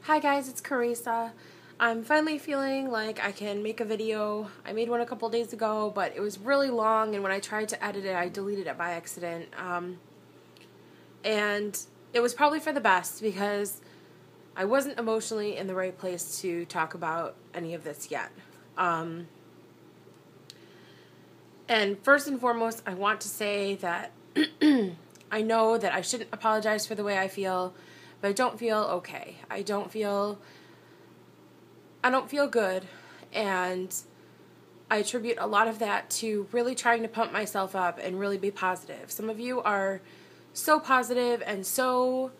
Hi guys, it's Carissa. I'm finally feeling like I can make a video. I made one a couple days ago, but it was really long, and when I tried to edit it, I deleted it by accident. And it was probably for the best because I wasn't emotionally in the right place to talk about any of this yet. And first and foremost, I want to say that I know that I shouldn't apologize for the way I feel, but I don't feel okay. I don't feel good, and I attribute a lot of that to really trying to pump myself up and really be positive. Some of you are so positive and so,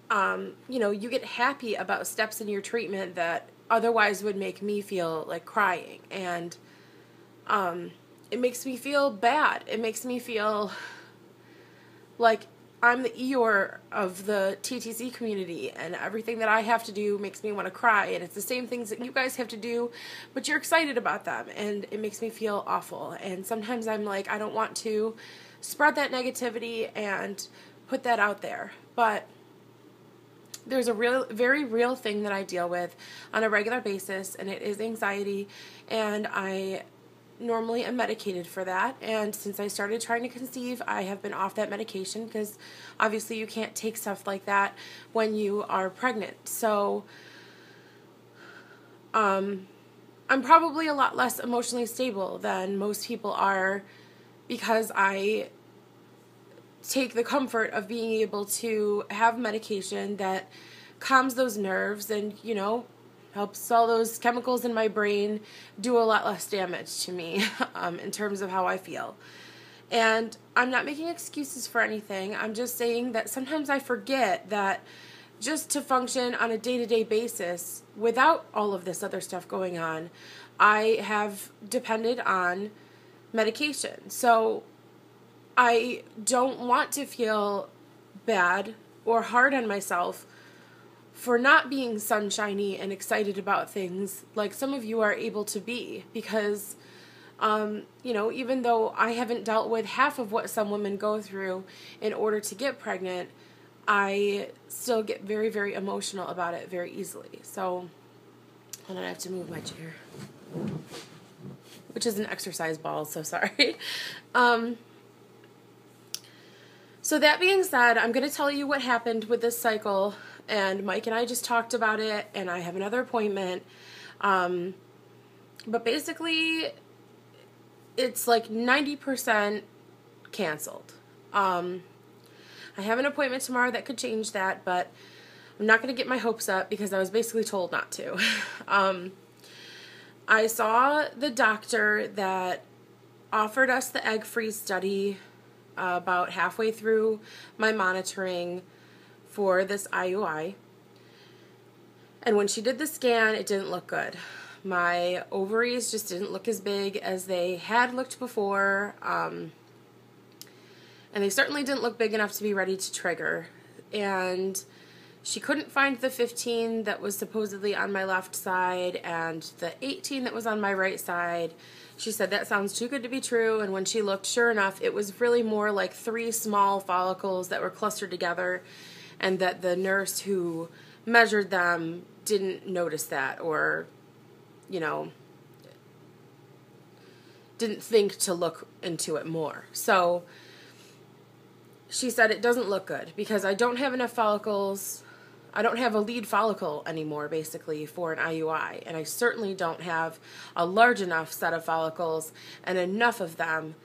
you get happy about steps in your treatment that otherwise would make me feel like crying, and it makes me feel bad. It makes me feel like I'm the Eeyore of the TTC community, and everything that I have to do makes me want to cry, and it's the same things that you guys have to do, but you're excited about them, and it makes me feel awful. And sometimes I'm like, I don't want to spread that negativity and put that out there, but there's a very real thing that I deal with on a regular basis, and it is anxiety, and I normally am medicated for that, and since I started trying to conceive, I have been off that medication because obviously you can't take stuff like that when you are pregnant. So I'm probably a lot less emotionally stable than most people are because I take the comfort of being able to have medication that calms those nerves and, helps all those chemicals in my brain do a lot less damage to me in terms of how I feel. And I'm not making excuses for anything. I'm just saying that sometimes I forget that just to function on a day-to-day basis without all of this other stuff going on, I have depended on medication. So I don't want to feel bad or hard on myself for not being sunshiny and excited about things like some of you are able to be, because, even though I haven't dealt with half of what some women go through in order to get pregnant, I still get very, very emotional about it very easily. So, and I have to move my chair, which is an exercise ball, so sorry. So that being said, I'm going to tell you what happened with this cycle, and Mike and I just talked about it, and I have another appointment, but basically, it's like 90% canceled. I have an appointment tomorrow that could change that, but I'm not going to get my hopes up because I was basically told not to. I saw the doctor that offered us the egg freeze study about halfway through my monitoring for this IUI. And when she did the scan, it didn't look good. My ovaries just didn't look as big as they had looked before. And they certainly didn't look big enough to be ready to trigger. And she couldn't find the 15 that was supposedly on my left side and the 18 that was on my right side. She said that sounds too good to be true, and when she looked, sure enough, it was really more like 3 small follicles that were clustered together, and that the nurse who measured them didn't notice that, or, didn't think to look into it more. So she said it doesn't look good because I don't have enough follicles. I don't have a lead follicle anymore, basically, for an IUI, and I certainly don't have a large enough set of follicles and enough of them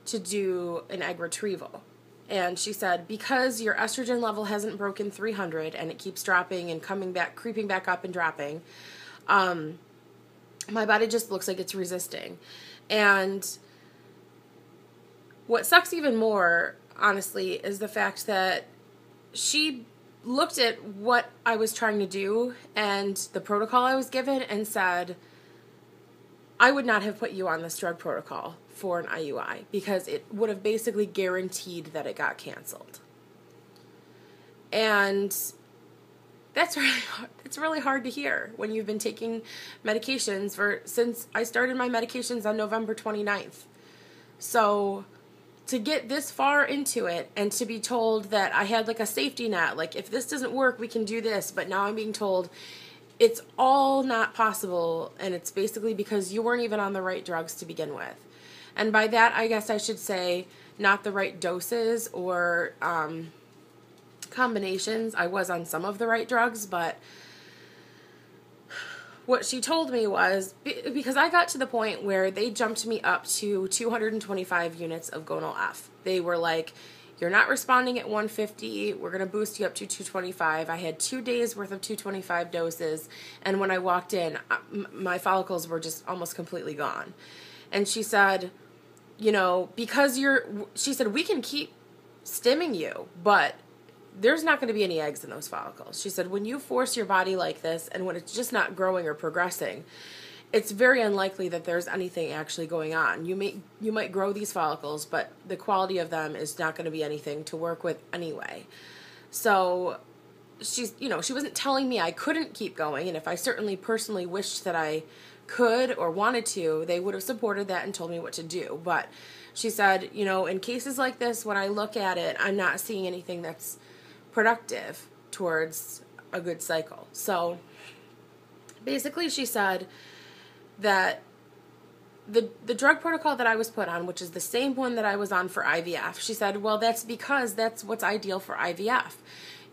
to do an egg retrieval. And she said, because your estrogen level hasn't broken 300 and it keeps dropping and coming back, creeping back up and dropping, my body just looks like it's resisting. And what sucks even more, honestly, is the fact that she looked at what I was trying to do and the protocol I was given and said, I would not have put you on this drug protocol for an IUI because it would have basically guaranteed that it got canceled. And that's really hard to hear when you've been taking medications since I started my medications on November 29th. So to get this far into it and to be told that I had like a safety net, like if this doesn't work, we can do this. But now I'm being told it's all not possible, and it's basically because you weren't even on the right drugs to begin with. And by that, I guess I should say not the right doses or combinations. I was on some of the right drugs, but what she told me was, because I got to the point where they jumped me up to 225 units of gonal F. They were like, you're not responding at 150, we're going to boost you up to 225. I had 2 days worth of 225 doses, and when I walked in, my follicles were just almost completely gone. And she said, you know, she said, we can keep stimming you, but there's not going to be any eggs in those follicles. She said, when you force your body like this, and when it's just not growing or progressing, it's very unlikely that there's anything actually going on. You might grow these follicles, but the quality of them is not going to be anything to work with anyway. So she wasn't telling me I couldn't keep going, and if I certainly personally wished that I could or wanted to, they would have supported that and told me what to do. But she said, you know, in cases like this, when I look at it, I'm not seeing anything that's productive towards a good cycle. So basically she said that the drug protocol that I was put on, which is the same one that I was on for IVF, she said, well, that's because that's what's ideal for IVF.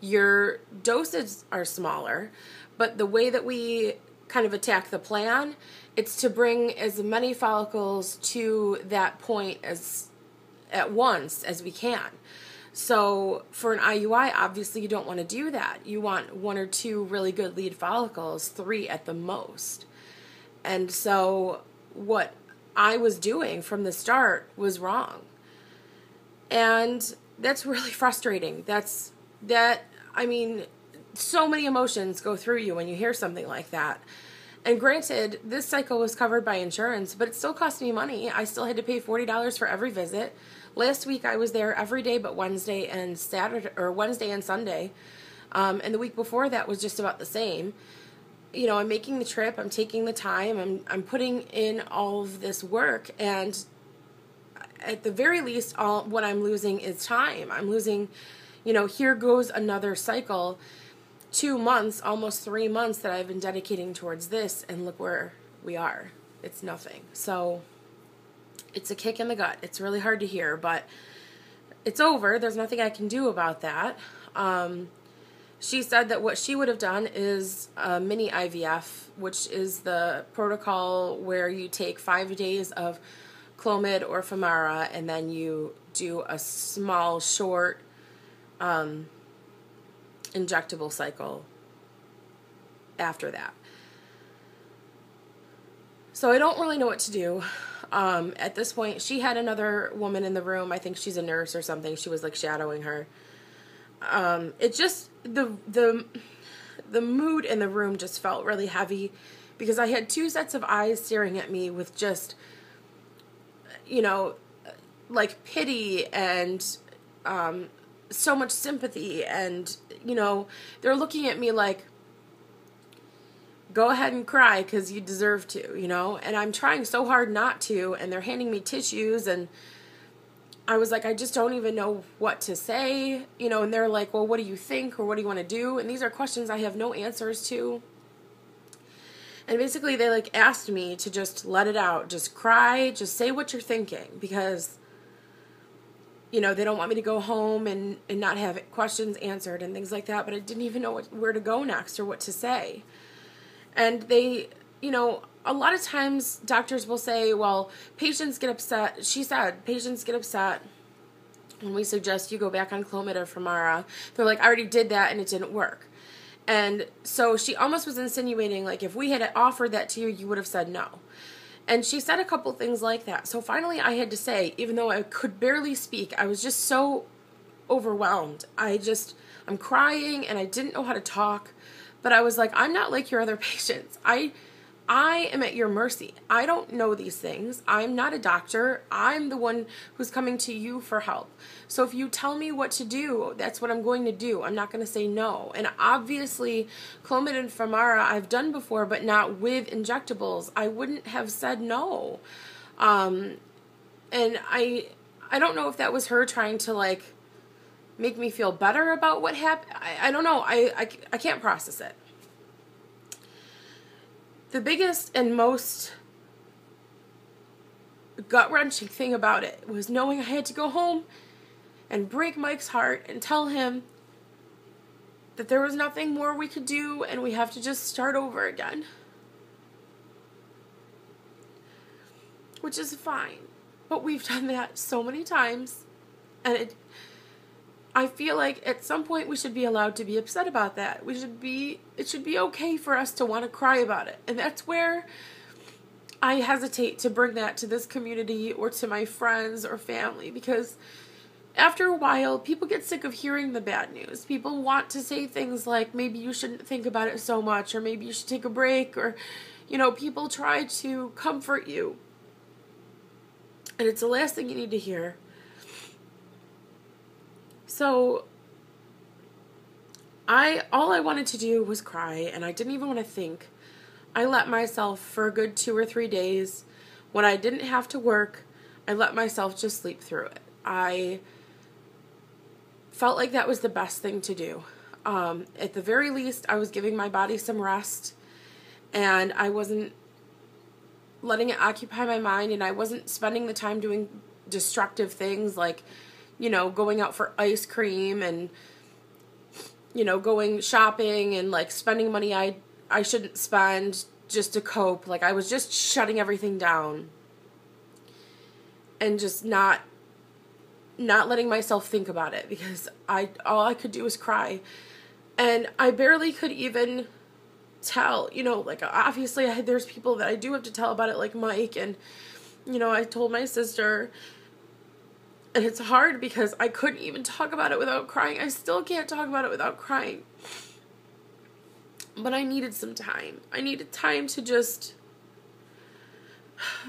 Your doses are smaller, but the way that we kind of attack the plan, it's to bring as many follicles to that point as at once as we can. So for an IUI, obviously you don't want to do that. You want 1 or 2 really good lead follicles, 3 at the most. And so what I was doing from the start was wrong. And that's really frustrating. I mean, so many emotions go through you when you hear something like that. And granted, this cycle was covered by insurance, but it still cost me money. I still had to pay $40 for every visit. Last week I was there every day but Wednesday and Saturday, or Wednesday and Sunday. And the week before that was just about the same. You know, I'm making the trip, I'm taking the time, I'm putting in all of this work, and at the very least, what I'm losing is time. I'm losing, you know, here goes another cycle, 2 months, almost 3 months that I've been dedicating towards this, and look where we are. It's nothing. So it's a kick in the gut. It's really hard to hear, but it's over. There's nothing I can do about that. She said that what she would have done is a mini IVF, which is the protocol where you take 5 days of Clomid or Femara, and then you do a small, short injectable cycle after that. So I don't really know what to do. At this point, she had another woman in the room. I think she's a nurse or something. She was like shadowing her. It just, the mood in the room just felt really heavy, because I had 2 sets of eyes staring at me with just, you know, like pity and so much sympathy, and, you know, they're looking at me like, go ahead and cry because you deserve to, you know, and I'm trying so hard not to, and they're handing me tissues, and I was like, I just don't even know what to say, you know, and they're like, well, what do you think, or what do you want to do? And these are questions I have no answers to. And basically they like asked me to just let it out, just cry, just say what you're thinking, because, you know, they don't want me to go home and not have questions answered and things like that, but I didn't even know where to go next or what to say. And they, you know, a lot of times doctors will say, well, patients get upset. She said, patients get upset when we suggest you go back on Clomid or Femara. They're like, I already did that and it didn't work. And so she almost was insinuating, like, if we had offered that to you, you would have said no. And she said a couple things like that. So finally I had to say, even though I could barely speak, I was just so overwhelmed. I'm crying and I didn't know how to talk. But I was like, I'm not like your other patients. I am at your mercy. I don't know these things. I'm not a doctor. I'm the one who's coming to you for help. So if you tell me what to do, that's what I'm going to do. I'm not going to say no. And obviously, Clomid and Femara I've done before, but not with injectables. I wouldn't have said no. And I don't know if that was her trying to, like, make me feel better about what happened. I don't know. I can't process it. The biggest and most gut-wrenching thing about it was knowing I had to go home and break Mike's heart and tell him that there was nothing more we could do and we have to just start over again. Which is fine. But we've done that so many times, and I feel like at some point we should be allowed to be upset about that. It should be okay for us to want to cry about it. And that's where I hesitate to bring that to this community or to my friends or family, because after a while, people get sick of hearing the bad news. People want to say things like, maybe you shouldn't think about it so much, or maybe you should take a break, or, people try to comfort you. And it's the last thing you need to hear. So, all I wanted to do was cry, and I didn't even want to think. I let myself for a good 2 or 3 days. When I didn't have to work, I let myself just sleep through it. I felt like that was the best thing to do. At the very least, I was giving my body some rest, and I wasn't letting it occupy my mind, and I wasn't spending the time doing destructive things like, going out for ice cream and, going shopping and, like, spending money I shouldn't spend just to cope. Like, I was just shutting everything down and just not letting myself think about it, because all I could do was cry. And I barely could even tell, like, obviously there's people that I do have to tell about it, like Mike, and, I told my sister, and it's hard because I couldn't even talk about it without crying. I still can't talk about it without crying. But I needed some time. I needed time to just,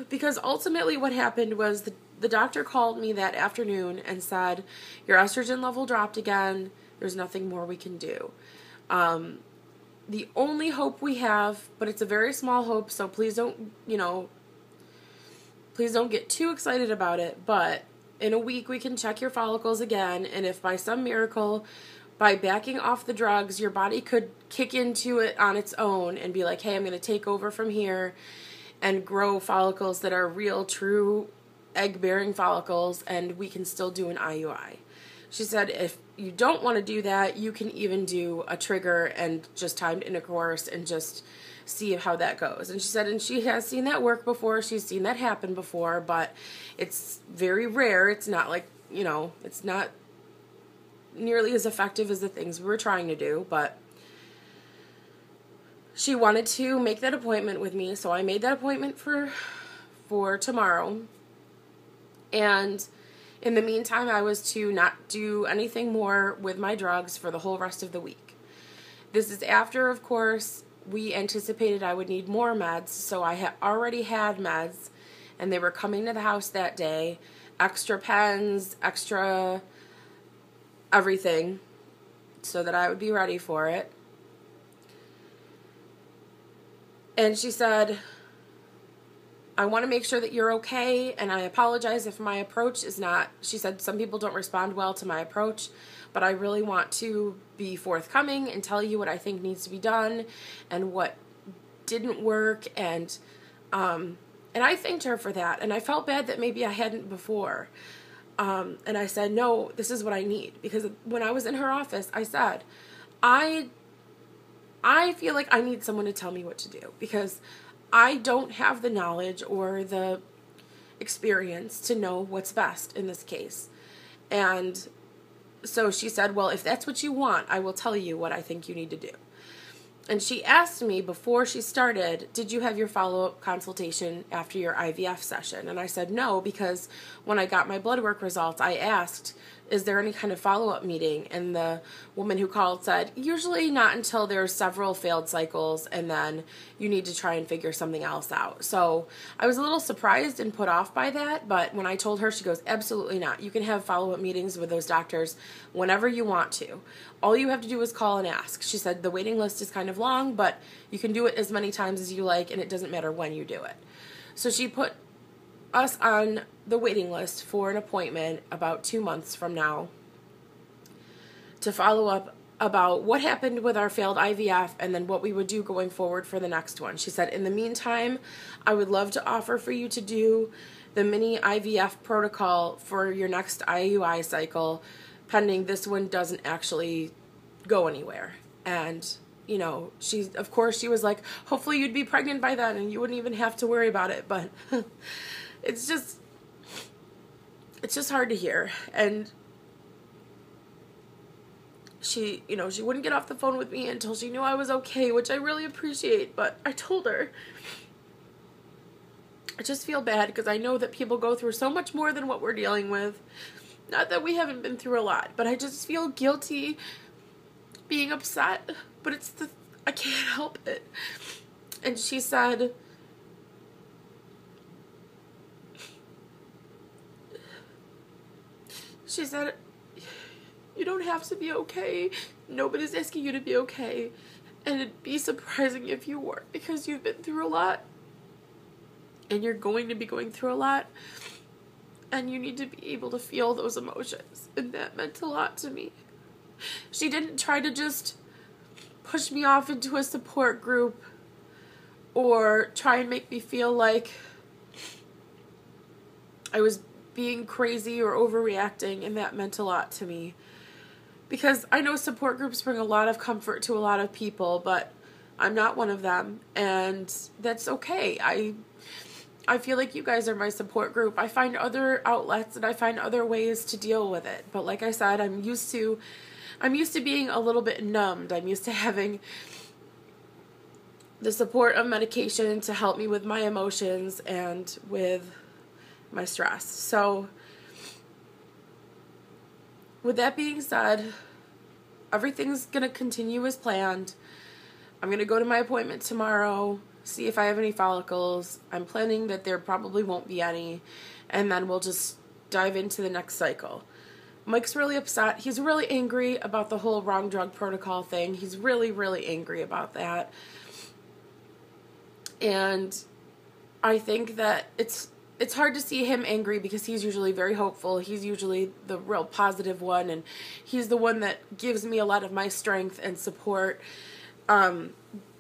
because ultimately what happened was the doctor called me that afternoon and said, your estrogen level dropped again. There's nothing more we can do. The only hope we have, but it's a very small hope, so please don't get too excited about it, but in a week we can check your follicles again, and if by some miracle, by backing off the drugs, your body could kick into it on its own and be like, hey, I'm going to take over from here and grow follicles that are real, true egg-bearing follicles, and we can still do an IUI. She said if you don't want to do that, you can even do a trigger and just timed intercourse and just see how that goes. And she said, and she has seen that work before, she's seen that happen before, but it's very rare. It's not like, it's not nearly as effective as the things we were trying to do, but she wanted to make that appointment with me, so I made that appointment for tomorrow. And in the meantime, I was to not do anything more with my drugs for the whole rest of the week. This is after, of course, we anticipated I would need more meds, so I had already had meds, and they were coming to the house that day, extra pens, extra everything, so that I would be ready for it. And she said, I want to make sure that you're okay, and I apologize if my approach is not, she said some people don't respond well to my approach, but I really want to be forthcoming and tell you what I think needs to be done and what didn't work, and I thanked her for that, and I felt bad that maybe I hadn't before. And I said, no, this is what I need, because when I was in her office, I said, I feel like I need someone to tell me what to do, because I don't have the knowledge or the experience to know what's best in this case. And so she said, well, if that's what you want, I will tell you what I think you need to do. And she asked me before she started, did you have your follow-up consultation after your IVF session? And I said no, because when I got my blood work results, I asked, is there any kind of follow-up meeting? And the woman who called said, usually not until there's several failed cycles, and then you need to try and figure something else out. So I was a little surprised and put off by that, but when I told her, she goes, absolutely not. You can have follow-up meetings with those doctors whenever you want to. All you have to do is call and ask. She said the waiting list is kind of long, but you can do it as many times as you like, and it doesn't matter when you do it. So she put us on the waiting list for an appointment about 2 months from now to follow up about what happened with our failed IVF and then what we would do going forward for the next one. She said, in the meantime, I would love to offer for you to do the mini IVF protocol for your next IUI cycle, pending this one doesn't actually go anywhere. And, you know, of course she was like, hopefully you'd be pregnant by then and you wouldn't even have to worry about it. But it's just hard to hear. And she wouldn't get off the phone with me until she knew I was okay, which I really appreciate. But I told her, I just feel bad because I know that people go through so much more than what we're dealing with. Not that we haven't been through a lot, but I just feel guilty being upset, but I can't help it. And she said, you don't have to be okay. Nobody's asking you to be okay. And it'd be surprising if you weren't, because you've been through a lot. And you're going to be going through a lot. And you need to be able to feel those emotions. And that meant a lot to me. She didn't try to just push me off into a support group or try and make me feel like I was being crazy or overreacting, and that meant a lot to me. Because I know support groups bring a lot of comfort to a lot of people, but I'm not one of them, and that's okay. I feel like you guys are my support group. I find other outlets and I find other ways to deal with it. But like I said, I'm used to being a little bit numbed. I'm used to having the support of medication to help me with my emotions and with my stress. So with that being said, everything's going to continue as planned. I'm going to go to my appointment tomorrow, see if I have any follicles. I'm planning that there probably won't be any, and then we'll just dive into the next cycle. Mike's really upset. He's really angry about the whole wrong drug protocol thing. He's really, really angry about that. And I think that it's hard to see him angry because he's usually very hopeful. He's usually the real positive one, and he's the one that gives me a lot of my strength and support,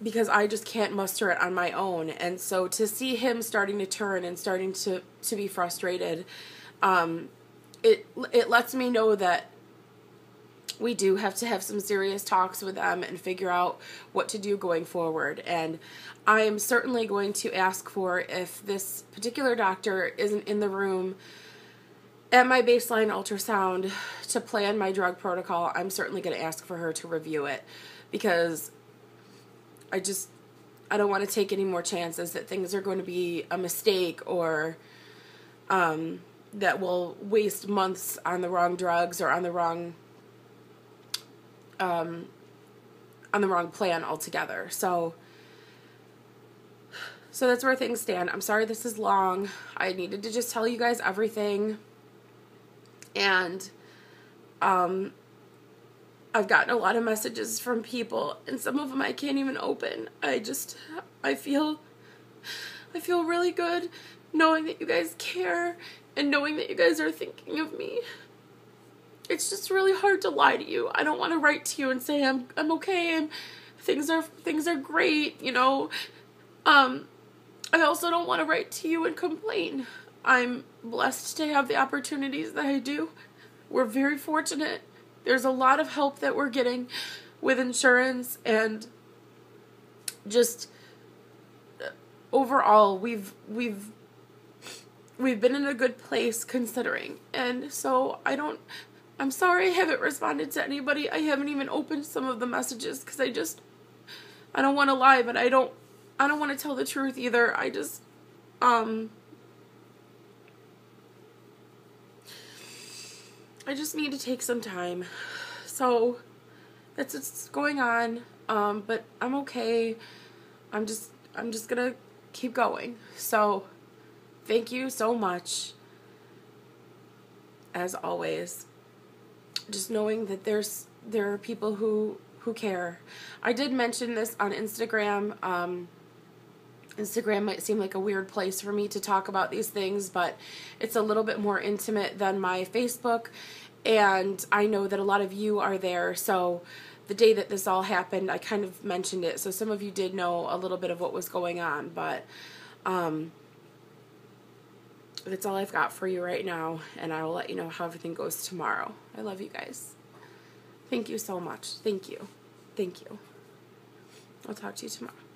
because I just can't muster it on my own. And so to see him starting to turn and starting to be frustrated, it lets me know that we do have to have some serious talks with them and figure out what to do going forward. And I am certainly going to ask for, if this particular doctor isn't in the room at my baseline ultrasound to plan my drug protocol, I'm certainly going to ask for her to review it, because I don't want to take any more chances that things are going to be a mistake, or that we'll waste months on the wrong drugs or on the wrong plan altogether. So that's where things stand. I'm sorry this is long. I needed to just tell you guys everything. And I've gotten a lot of messages from people, and some of them I can't even open. I feel really good knowing that you guys care and knowing that you guys are thinking of me. It's just really hard to lie to you. I don't want to write to you and say I'm okay and things are great, you know. I also don't want to write to you and complain. I'm blessed to have the opportunities that I do. We're very fortunate. There's a lot of help that we're getting with insurance, and just overall we've been in a good place considering. And so I'm sorry I haven't responded to anybody. I haven't even opened some of the messages because I don't want to lie, but I don't want to tell the truth either. I just need to take some time. So that's what's going on. But I'm okay. I'm just gonna keep going. So thank you so much, as always. Just knowing that there are people who care. I did mention this on Instagram. Instagram might seem like a weird place for me to talk about these things, but it's a little bit more intimate than my Facebook, and I know that a lot of you are there, so the day that this all happened, I kind of mentioned it, so some of you did know a little bit of what was going on, but that's all I've got for you right now, and I will let you know how everything goes tomorrow. I love you guys. Thank you so much. Thank you. Thank you. I'll talk to you tomorrow.